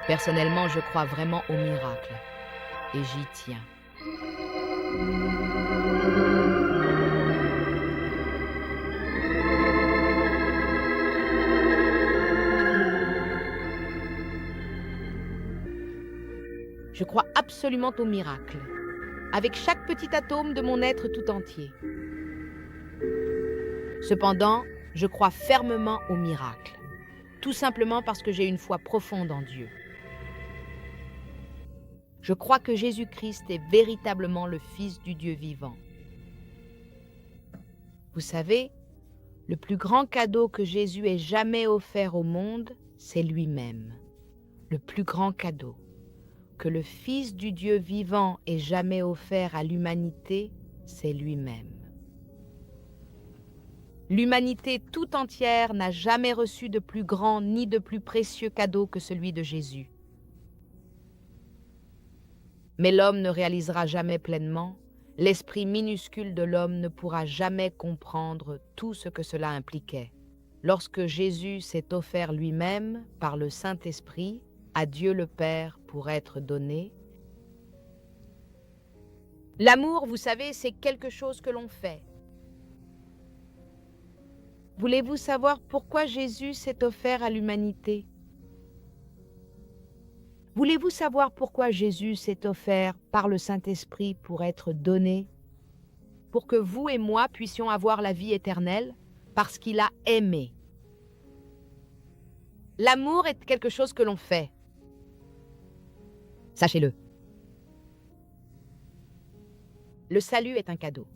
Personnellement, je crois vraiment au miracle et j'y tiens. Je crois absolument au miracle, avec chaque petit atome de mon être tout entier. Cependant, je crois fermement au miracle, tout simplement parce que j'ai une foi profonde en Dieu. Je crois que Jésus-Christ est véritablement le Fils du Dieu vivant. Vous savez, le plus grand cadeau que Jésus ait jamais offert au monde, c'est lui-même. Le plus grand cadeau que le Fils du Dieu vivant ait jamais offert à l'humanité, c'est lui-même. L'humanité tout entière n'a jamais reçu de plus grand ni de plus précieux cadeau que celui de Jésus. Mais l'homme ne réalisera jamais pleinement, l'esprit minuscule de l'homme ne pourra jamais comprendre tout ce que cela impliquait. Lorsque Jésus s'est offert lui-même par le Saint-Esprit à Dieu le Père pour être donné, l'amour, vous savez, c'est quelque chose que l'on fait. Voulez-vous savoir pourquoi Jésus s'est offert à l'humanité? Voulez-vous savoir pourquoi Jésus s'est offert par le Saint-Esprit pour être donné? Pour que vous et moi puissions avoir la vie éternelle? Parce qu'il a aimé. L'amour est quelque chose que l'on fait. Sachez-le. Le salut est un cadeau.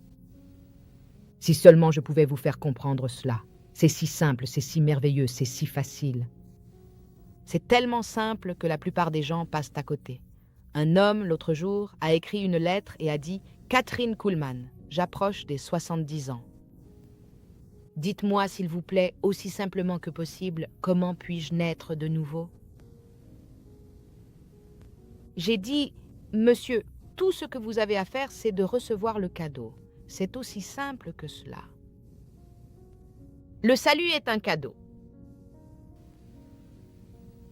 Si seulement je pouvais vous faire comprendre cela. C'est si simple, c'est si merveilleux, c'est si facile. C'est tellement simple que la plupart des gens passent à côté. Un homme, l'autre jour, a écrit une lettre et a dit « Catherine Kuhlman, j'approche des 70 ans. Dites-moi, s'il vous plaît, aussi simplement que possible, comment puis-je naître de nouveau ?» J'ai dit « Monsieur, tout ce que vous avez à faire, c'est de recevoir le cadeau. C'est aussi simple que cela. » Le salut est un cadeau.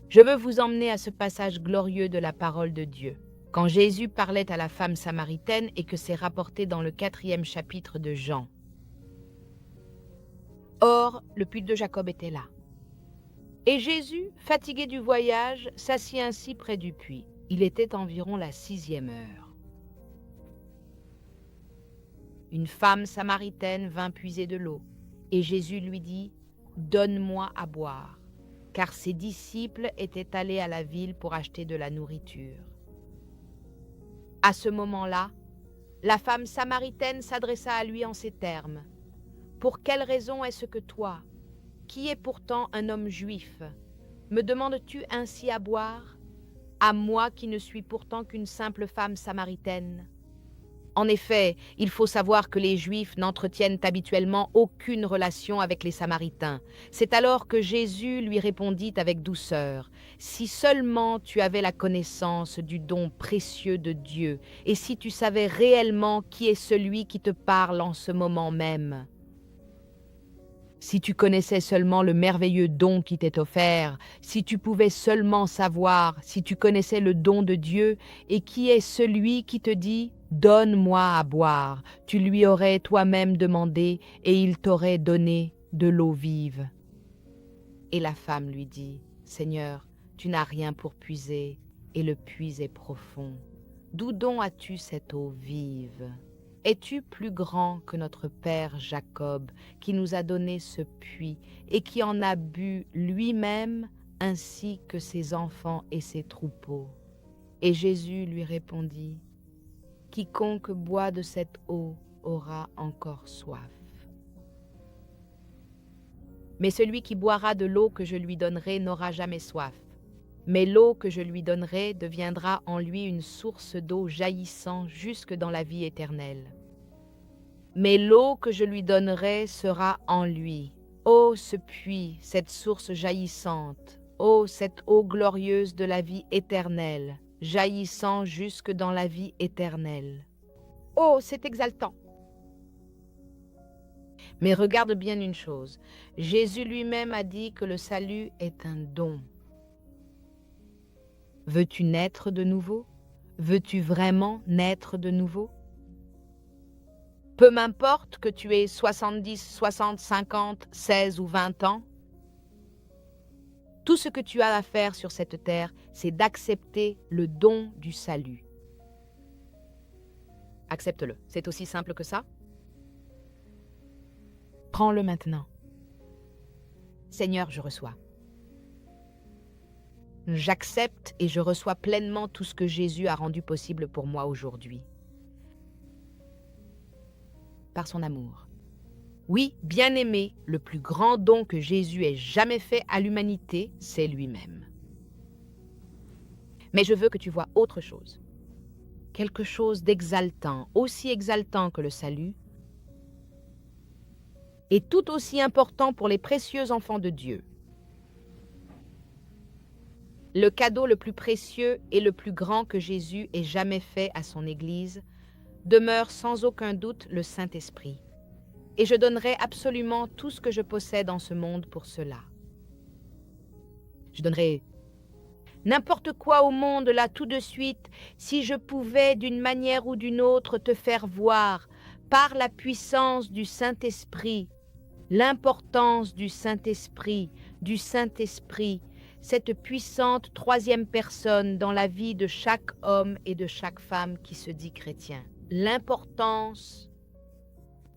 Je veux vous emmener à ce passage glorieux de la parole de Dieu, quand Jésus parlait à la femme samaritaine et que c'est rapporté dans le 4e chapitre de Jean. Or, le puits de Jacob était là. Et Jésus, fatigué du voyage, s'assit ainsi près du puits. Il était environ la 6e heure. Une femme samaritaine vint puiser de l'eau, et Jésus lui dit « Donne-moi à boire », car ses disciples étaient allés à la ville pour acheter de la nourriture. À ce moment-là, la femme samaritaine s'adressa à lui en ces termes. « Pour quelle raison est-ce que toi, qui es pourtant un homme juif, me demandes-tu ainsi à boire, à moi qui ne suis pourtant qu'une simple femme samaritaine ?» En effet, il faut savoir que les Juifs n'entretiennent habituellement aucune relation avec les Samaritains. C'est alors que Jésus lui répondit avec douceur, « Si seulement tu avais la connaissance du don précieux de Dieu, et si tu savais réellement qui est celui qui te parle en ce moment même. Si tu connaissais seulement le merveilleux don qui t'est offert, si tu pouvais seulement savoir, si tu connaissais le don de Dieu, et qui est celui qui te dit « Donne-moi à boire », tu lui aurais toi-même demandé, et il t'aurait donné de l'eau vive. Et la femme lui dit « Seigneur, tu n'as rien pour puiser, et le puits est profond. D'où donc as-tu cette eau vive ? Es-tu plus grand que notre père Jacob, qui nous a donné ce puits, et qui en a bu lui-même, ainsi que ses enfants et ses troupeaux ?» Et Jésus lui répondit, « Quiconque boit de cette eau aura encore soif. Mais celui qui boira de l'eau que je lui donnerai n'aura jamais soif. Mais l'eau que je lui donnerai deviendra en lui une source d'eau jaillissant jusque dans la vie éternelle. Mais l'eau que je lui donnerai sera en lui. Ô ce puits, cette source jaillissante, ô cette eau glorieuse de la vie éternelle, jaillissant jusque dans la vie éternelle. Oh, c'est exaltant! Mais regarde bien une chose, Jésus lui-même a dit que le salut est un don. Veux-tu naître de nouveau? Veux-tu vraiment naître de nouveau? Peu m'importe que tu aies 70, 60, 50, 16 ou 20 ans, tout ce que tu as à faire sur cette terre, c'est d'accepter le don du salut. Accepte-le. C'est aussi simple que ça? Prends-le maintenant. Seigneur, je reçois. J'accepte et je reçois pleinement tout ce que Jésus a rendu possible pour moi aujourd'hui. Par son amour. Oui, bien-aimé, le plus grand don que Jésus ait jamais fait à l'humanité, c'est lui-même. Mais je veux que tu vois autre chose. Quelque chose d'exaltant, aussi exaltant que le salut, et tout aussi important pour les précieux enfants de Dieu. Le cadeau le plus précieux et le plus grand que Jésus ait jamais fait à son Église demeure sans aucun doute le Saint-Esprit. Et je donnerai absolument tout ce que je possède en ce monde pour cela. Je donnerai n'importe quoi au monde là tout de suite si je pouvais d'une manière ou d'une autre te faire voir par la puissance du Saint-Esprit, l'importance du Saint-Esprit, cette puissante troisième personne dans la vie de chaque homme et de chaque femme qui se dit chrétien. L'importance.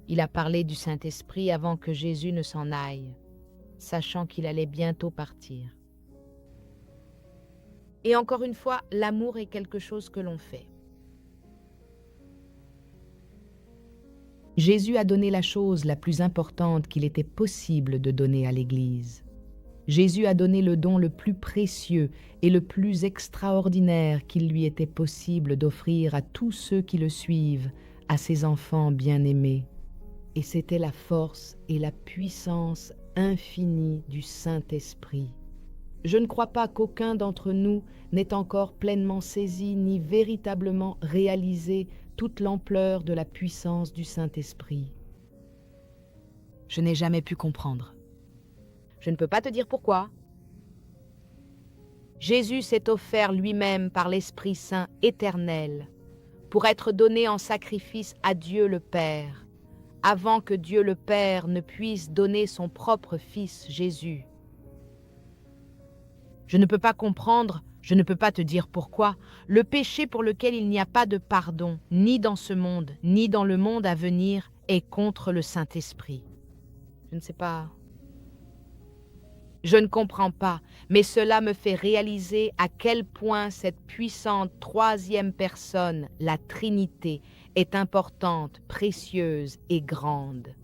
Il a parlé du Saint-Esprit avant que Jésus ne s'en aille, sachant qu'il allait bientôt partir. Et encore une fois, l'amour est quelque chose que l'on fait. Jésus a donné la chose la plus importante qu'il était possible de donner à l'Église. Jésus a donné le don le plus précieux et le plus extraordinaire qu'il lui était possible d'offrir à tous ceux qui le suivent, à ses enfants bien-aimés. Et c'était la force et la puissance infinie du Saint-Esprit. Je ne crois pas qu'aucun d'entre nous n'ait encore pleinement saisi ni véritablement réalisé toute l'ampleur de la puissance du Saint-Esprit. Je n'ai jamais pu comprendre. Je ne peux pas te dire pourquoi. Jésus s'est offert lui-même par l'Esprit Saint éternel pour être donné en sacrifice à Dieu le Père, avant que Dieu le Père ne puisse donner son propre Fils Jésus. Je ne peux pas comprendre, je ne peux pas te dire pourquoi, le péché pour lequel il n'y a pas de pardon, ni dans ce monde, ni dans le monde à venir, est contre le Saint-Esprit. Je ne sais pas. Je ne comprends pas, mais cela me fait réaliser à quel point cette puissante troisième personne, la Trinité, est importante, précieuse et grande.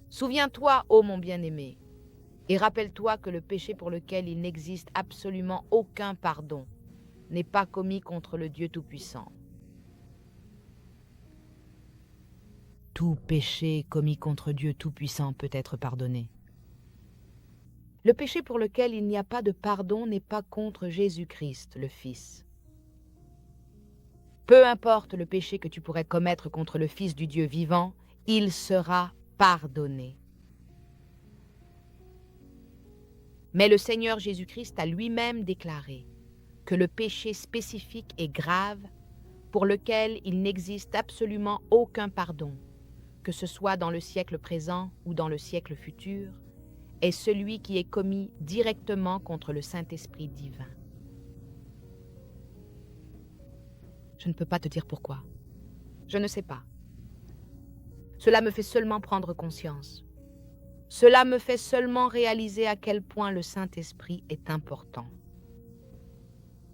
Souviens-toi, ô mon bien-aimé, et rappelle-toi que le péché pour lequel il n'existe absolument aucun pardon n'est pas commis contre le Dieu Tout-Puissant. Tout péché commis contre Dieu Tout-Puissant peut être pardonné. Le péché pour lequel il n'y a pas de pardon n'est pas contre Jésus-Christ, le Fils. Peu importe le péché que tu pourrais commettre contre le Fils du Dieu vivant, il sera pardonné. Mais le Seigneur Jésus-Christ a lui-même déclaré que le péché spécifique et grave, pour lequel il n'existe absolument aucun pardon, que ce soit dans le siècle présent ou dans le siècle futur, est celui qui est commis directement contre le Saint-Esprit divin. Je ne peux pas te dire pourquoi. Je ne sais pas. Cela me fait seulement prendre conscience. Cela me fait seulement réaliser à quel point le Saint-Esprit est important.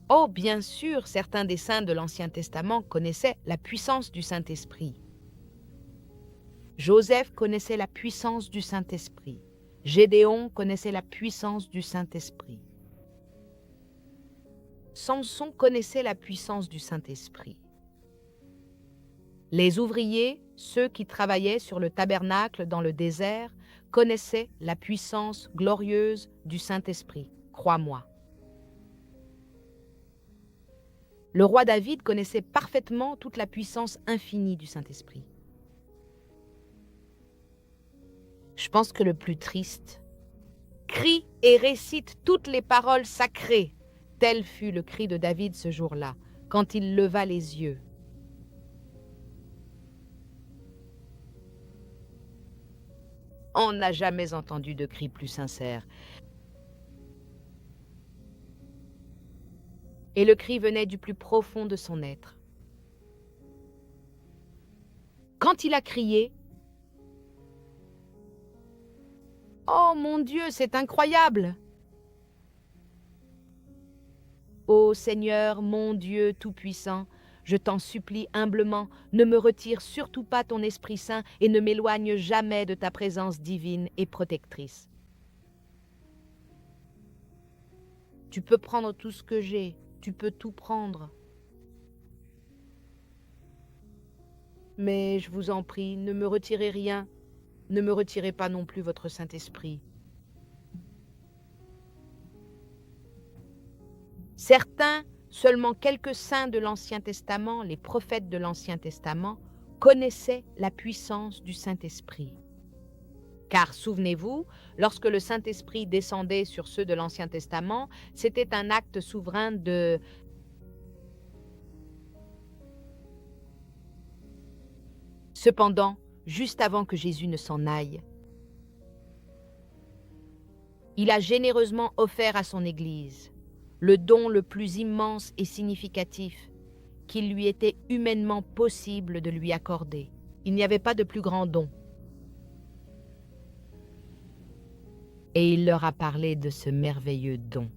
Oh, bien sûr, certains des saints de l'Ancien Testament connaissaient la puissance du Saint-Esprit. Joseph connaissait la puissance du Saint-Esprit. Gédéon connaissait la puissance du Saint-Esprit. Samson connaissait la puissance du Saint-Esprit. Les ouvriers, ceux qui travaillaient sur le tabernacle dans le désert, connaissaient la puissance glorieuse du Saint-Esprit, crois-moi. Le roi David connaissait parfaitement toute la puissance infinie du Saint-Esprit. Je pense que le plus triste crie et récite toutes les paroles sacrées, Tel fut le cri de David ce jour-là, quand il leva les yeux. On n'a jamais entendu de cri plus sincère. Et le cri venait du plus profond de son être. Quand il a crié, « Oh mon Dieu, c'est incroyable ! Ô Seigneur, mon Dieu Tout-Puissant, je t'en supplie humblement, ne me retire surtout pas ton Esprit Saint et ne m'éloigne jamais de ta présence divine et protectrice. Tu peux prendre tout ce que j'ai, tu peux tout prendre. Mais je vous en prie, ne me retirez rien, ne me retirez pas non plus votre Saint-Esprit. Certains, seulement quelques saints de l'Ancien Testament, les prophètes de l'Ancien Testament, connaissaient la puissance du Saint-Esprit. Car souvenez-vous, lorsque le Saint-Esprit descendait sur ceux de l'Ancien Testament, c'était un acte souverain de... Cependant, juste avant que Jésus ne s'en aille, il a généreusement offert à son Église le don le plus immense et significatif qu'il lui était humainement possible de lui accorder. Il n'y avait pas de plus grand don. Et il leur a parlé de ce merveilleux don.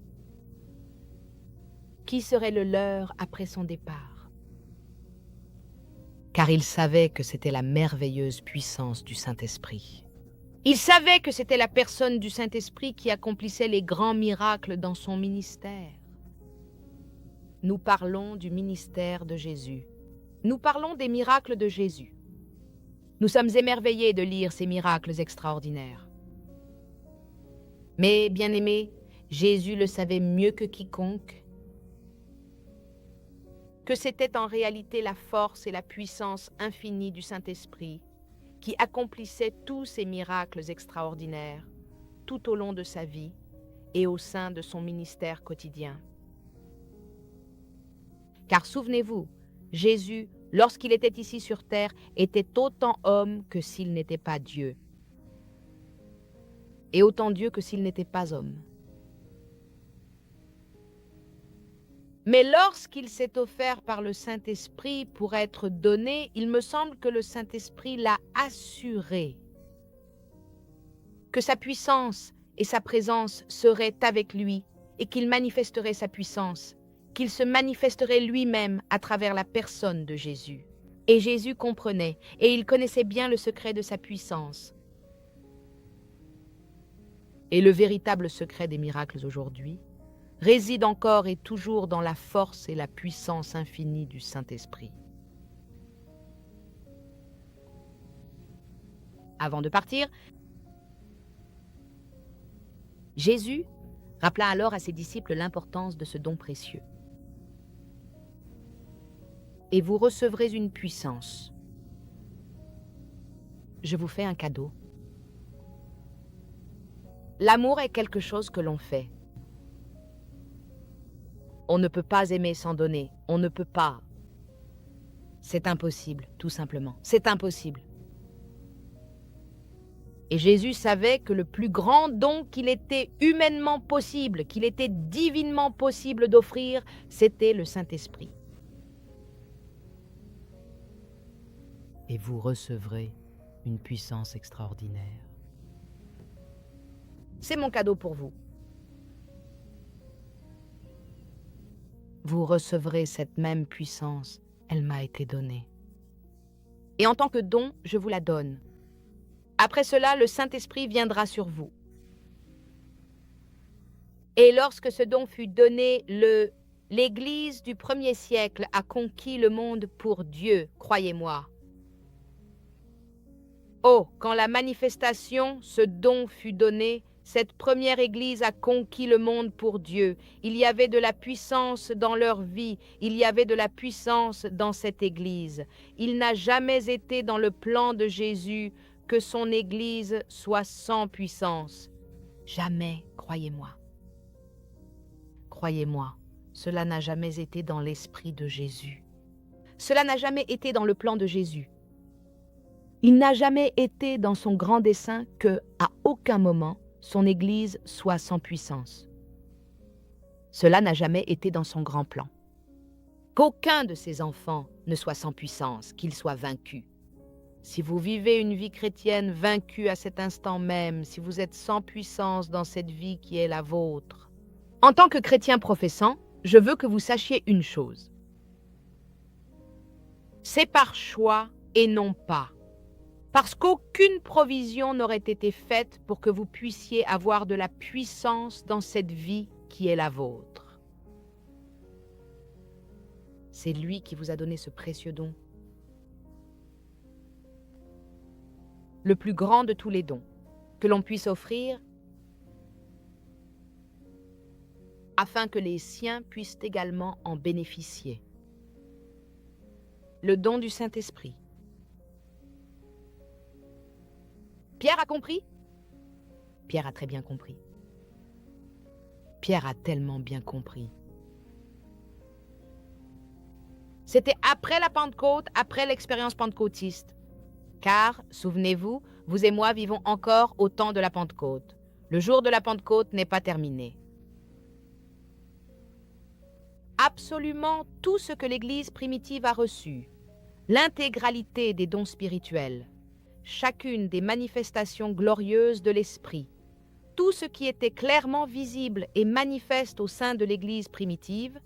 Qui serait le leur après son départ? Car il savait que c'était la merveilleuse puissance du Saint-Esprit. Il savait que c'était la personne du Saint-Esprit qui accomplissait les grands miracles dans son ministère. Nous parlons du ministère de Jésus. Nous parlons des miracles de Jésus. Nous sommes émerveillés de lire ces miracles extraordinaires. Mais, bien-aimés, Jésus le savait mieux que quiconque que c'était en réalité la force et la puissance infinie du Saint-Esprit qui accomplissait tous ces miracles extraordinaires tout au long de sa vie et au sein de son ministère quotidien. Car souvenez-vous, Jésus, lorsqu'il était ici sur terre, était autant homme que s'il n'était pas Dieu, et autant Dieu que s'il n'était pas homme. Mais lorsqu'il s'est offert par le Saint-Esprit pour être donné, il me semble que le Saint-Esprit l'a assuré que sa puissance et sa présence seraient avec lui et qu'il manifesterait sa puissance, qu'il se manifesterait lui-même à travers la personne de Jésus. Et Jésus comprenait et il connaissait bien le secret de sa puissance. Et le véritable secret des miracles aujourd'hui réside encore et toujours dans la force et la puissance infinie du Saint-Esprit. Avant de partir, Jésus rappela alors à ses disciples l'importance de ce don précieux. Et vous recevrez une puissance. Je vous fais un cadeau. L'amour est quelque chose que l'on fait. On ne peut pas aimer sans donner. On ne peut pas. C'est impossible, tout simplement. C'est impossible. Et Jésus savait que le plus grand don qu'il était humainement possible, qu'il était divinement possible d'offrir, c'était le Saint-Esprit. Et vous recevrez une puissance extraordinaire. C'est mon cadeau pour vous. Vous recevrez cette même puissance, elle m'a été donnée. Et en tant que don, je vous la donne. Après cela, le Saint-Esprit viendra sur vous. Et lorsque ce don fut donné, l'Église du premier siècle a conquis le monde pour Dieu, croyez-moi. Oh, quand la manifestation, ce don fut donné, cette première Église a conquis le monde pour Dieu. Il y avait de la puissance dans leur vie, il y avait de la puissance dans cette Église. Il n'a jamais été dans le plan de Jésus que son Église soit sans puissance. Jamais, croyez-moi. Croyez-moi, Cela n'a jamais été dans l'esprit de Jésus. Cela n'a jamais été dans le plan de Jésus. Il n'a jamais été dans son grand dessein que, à aucun moment, son Église soit sans puissance. Cela n'a jamais été dans son grand plan. Qu'aucun de ses enfants ne soit sans puissance, qu'il soit vaincu. Si vous vivez une vie chrétienne vaincue à cet instant même, si vous êtes sans puissance dans cette vie qui est la vôtre, en tant que chrétien professant, je veux que vous sachiez une chose. C'est par choix et non pas. Parce qu'aucune provision n'aurait été faite pour que vous puissiez avoir de la puissance dans cette vie qui est la vôtre. C'est lui qui vous a donné ce précieux don. Le plus grand de tous les dons que l'on puisse offrir afin que les siens puissent également en bénéficier. Le don du Saint-Esprit. Pierre a compris? Pierre a très bien compris. Pierre a tellement bien compris. C'était après la Pentecôte, après l'expérience pentecôtiste. Car, souvenez-vous, vous et moi vivons encore au temps de la Pentecôte. Le jour de la Pentecôte n'est pas terminé. Absolument tout ce que l'Église primitive a reçu, l'intégralité des dons spirituels, chacune des manifestations glorieuses de l'Esprit, tout ce qui était clairement visible et manifeste au sein de l'Église primitive,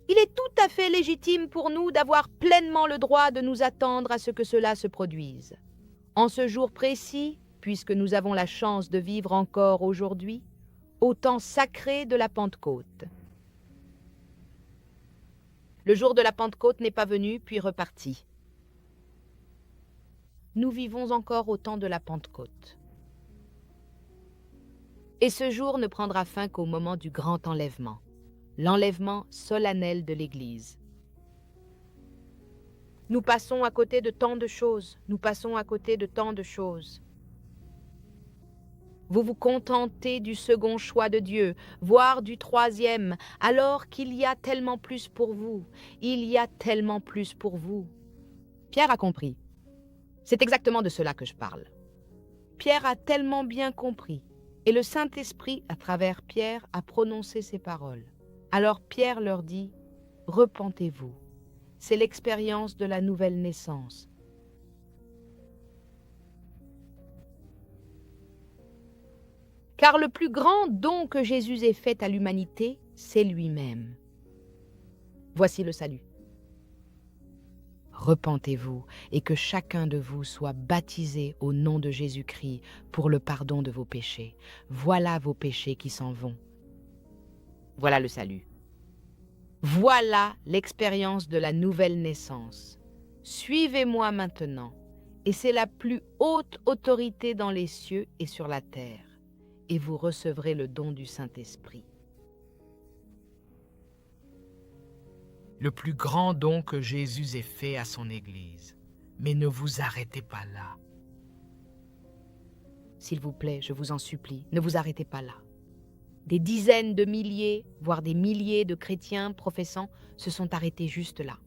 il est tout à fait légitime pour nous d'avoir pleinement le droit de nous attendre à ce que cela se produise. En ce jour précis, puisque nous avons la chance de vivre encore aujourd'hui, au temps sacré de la Pentecôte. Le jour de la Pentecôte n'est pas venu, puis reparti. Nous vivons encore au temps de la Pentecôte. Et ce jour ne prendra fin qu'au moment du grand enlèvement, l'enlèvement solennel de l'Église. Nous passons à côté de tant de choses, nous passons à côté de tant de choses. Vous vous contentez du second choix de Dieu, voire du troisième, alors qu'il y a tellement plus pour vous. Il y a tellement plus pour vous. Pierre a compris. C'est exactement de cela que je parle. Pierre a tellement bien compris, et le Saint-Esprit, à travers Pierre, a prononcé ces paroles. Alors Pierre leur dit, « Repentez-vous. » C'est l'expérience de la nouvelle naissance. Car le plus grand don que Jésus ait fait à l'humanité, c'est lui-même. Voici le salut. Repentez-vous et que chacun de vous soit baptisé au nom de Jésus-Christ pour le pardon de vos péchés. Voilà vos péchés qui s'en vont. Voilà le salut. Voilà l'expérience de la nouvelle naissance. Suivez-moi maintenant, et c'est la plus haute autorité dans les cieux et sur la terre. Et vous recevrez le don du Saint-Esprit. Le plus grand don que Jésus ait fait à son Église. Mais ne vous arrêtez pas là. S'il vous plaît, je vous en supplie, ne vous arrêtez pas là. Des dizaines de milliers, voire des milliers de chrétiens professants se sont arrêtés juste là.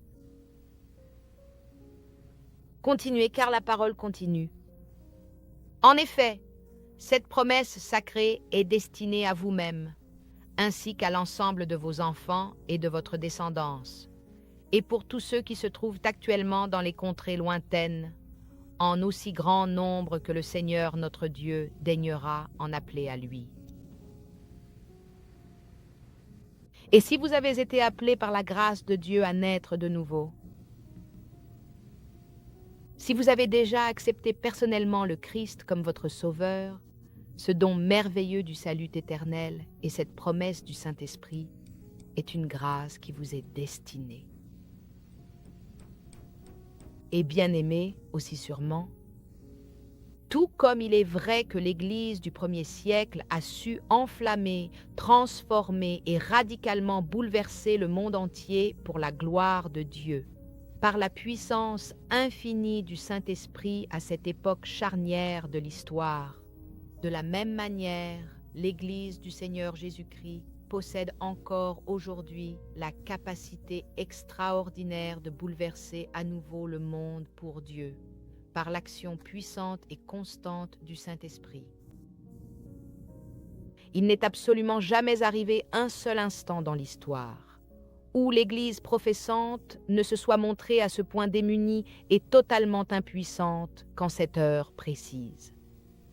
Continuez, car la parole continue. En effet, cette promesse sacrée est destinée à vous-même, ainsi qu'à l'ensemble de vos enfants et de votre descendance, et pour tous ceux qui se trouvent actuellement dans les contrées lointaines, en aussi grand nombre que le Seigneur notre Dieu daignera en appeler à lui. Et si vous avez été appelés par la grâce de Dieu à naître de nouveau, si vous avez déjà accepté personnellement le Christ comme votre Sauveur, ce don merveilleux du salut éternel et cette promesse du Saint-Esprit est une grâce qui vous est destinée. Et bien-aimés aussi sûrement, tout comme il est vrai que l'Église du premier siècle a su enflammer, transformer et radicalement bouleverser le monde entier pour la gloire de Dieu, par la puissance infinie du Saint-Esprit à cette époque charnière de l'histoire. De la même manière, l'Église du Seigneur Jésus-Christ possède encore aujourd'hui la capacité extraordinaire de bouleverser à nouveau le monde pour Dieu, par l'action puissante et constante du Saint-Esprit. Il n'est absolument jamais arrivé un seul instant dans l'histoire où l'Église professante ne se soit montrée à ce point démunie et totalement impuissante qu'en cette heure précise.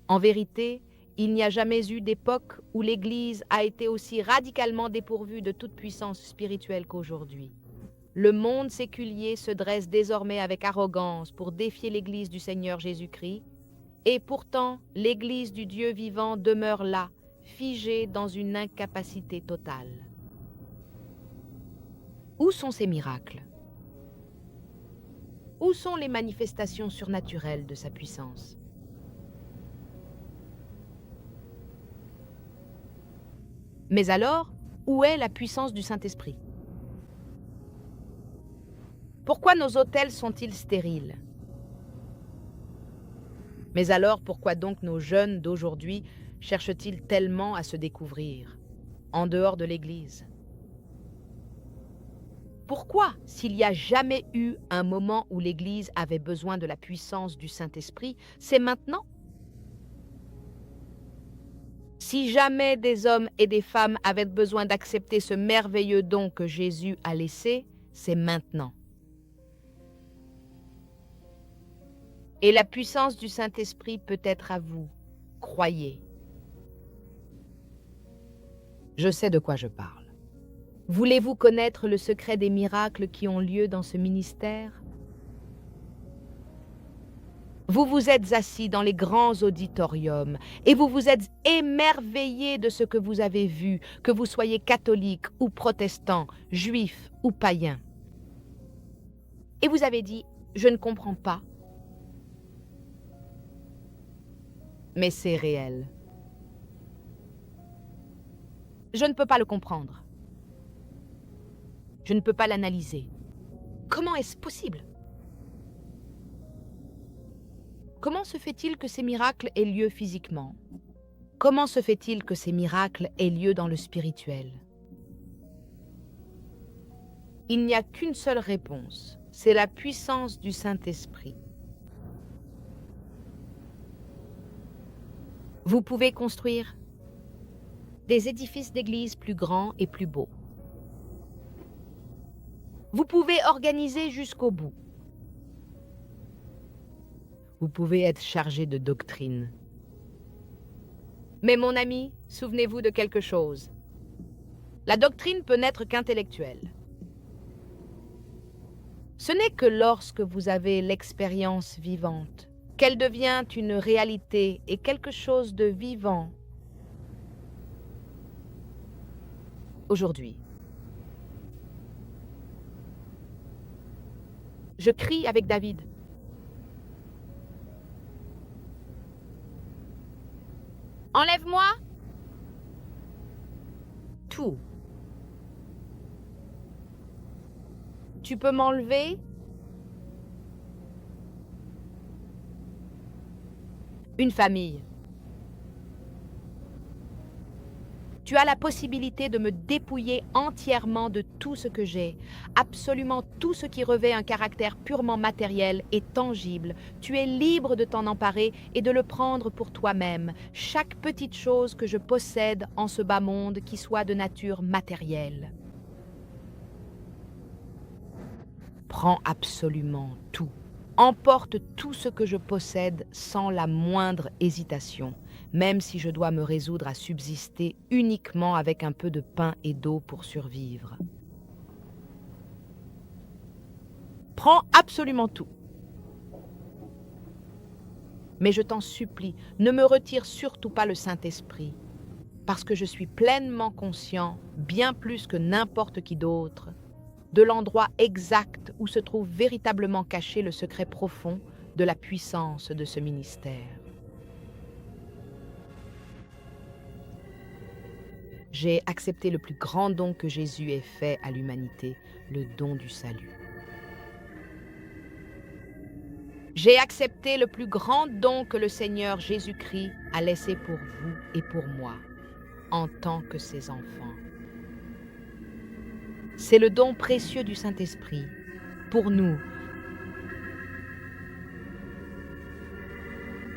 En vérité, il n'y a jamais eu d'époque où l'Église a été aussi radicalement dépourvue de toute puissance spirituelle qu'aujourd'hui. Le monde séculier se dresse désormais avec arrogance pour défier l'Église du Seigneur Jésus-Christ, et pourtant l'Église du Dieu vivant demeure là, figée dans une incapacité totale. Où sont ces miracles? Où sont les manifestations surnaturelles de sa puissance? Mais alors, où est la puissance du Saint-Esprit? Pourquoi nos autels sont-ils stériles? Mais alors, pourquoi donc nos jeunes d'aujourd'hui cherchent-ils tellement à se découvrir, en dehors de l'Église? Pourquoi, s'il n'y a jamais eu un moment où l'Église avait besoin de la puissance du Saint-Esprit, c'est maintenant? Si jamais des hommes et des femmes avaient besoin d'accepter ce merveilleux don que Jésus a laissé, c'est maintenant. Et la puissance du Saint-Esprit peut être à vous. Croyez. Je sais de quoi je parle. Voulez-vous connaître le secret des miracles qui ont lieu dans ce ministère? Vous vous êtes assis dans les grands auditoriums et vous vous êtes émerveillés de ce que vous avez vu, que vous soyez catholique ou protestant, juif ou païen. Et vous avez dit, je ne comprends pas. Mais c'est réel. Je ne peux pas le comprendre. Je ne peux pas l'analyser. Comment est-ce possible? Comment se fait-il que ces miracles aient lieu physiquement? Comment se fait-il que ces miracles aient lieu dans le spirituel? Il n'y a qu'une seule réponse, c'est la puissance du Saint-Esprit. Vous pouvez construire des édifices d'église plus grands et plus beaux. Vous pouvez organiser jusqu'au bout. Vous pouvez être chargé de doctrine. Mais mon ami, souvenez-vous de quelque chose. La doctrine peut n'être qu'intellectuelle. Ce n'est que lorsque vous avez l'expérience vivante qu'elle devient une réalité et quelque chose de vivant. Aujourd'hui, je crie avec David. Enlève-moi tout. Tu peux m'enlever? Une famille. Tu as la possibilité de me dépouiller entièrement de tout ce que j'ai, absolument tout ce qui revêt un caractère purement matériel et tangible. Tu es libre de t'en emparer et de le prendre pour toi-même, chaque petite chose que je possède en ce bas monde qui soit de nature matérielle. Prends absolument tout. Emporte tout ce que je possède sans la moindre hésitation, même si je dois me résoudre à subsister uniquement avec un peu de pain et d'eau pour survivre. Prends absolument tout. Mais je t'en supplie, ne me retire surtout pas le Saint-Esprit, parce que je suis pleinement conscient, bien plus que n'importe qui d'autre, de l'endroit exact où se trouve véritablement caché le secret profond de la puissance de ce ministère. J'ai accepté le plus grand don que Jésus ait fait à l'humanité, le don du salut. J'ai accepté le plus grand don que le Seigneur Jésus-Christ a laissé pour vous et pour moi, en tant que ses enfants. C'est le don précieux du Saint-Esprit pour nous,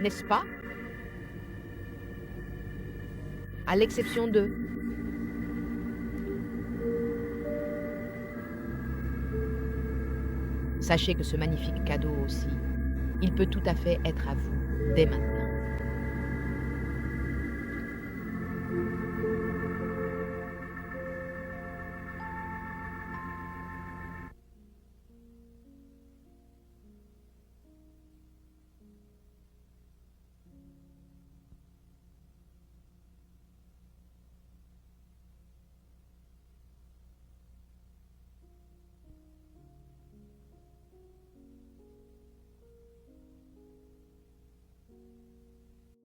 n'est-ce pas? À l'exception de... Sachez que ce magnifique cadeau aussi, il peut tout à fait être à vous dès maintenant.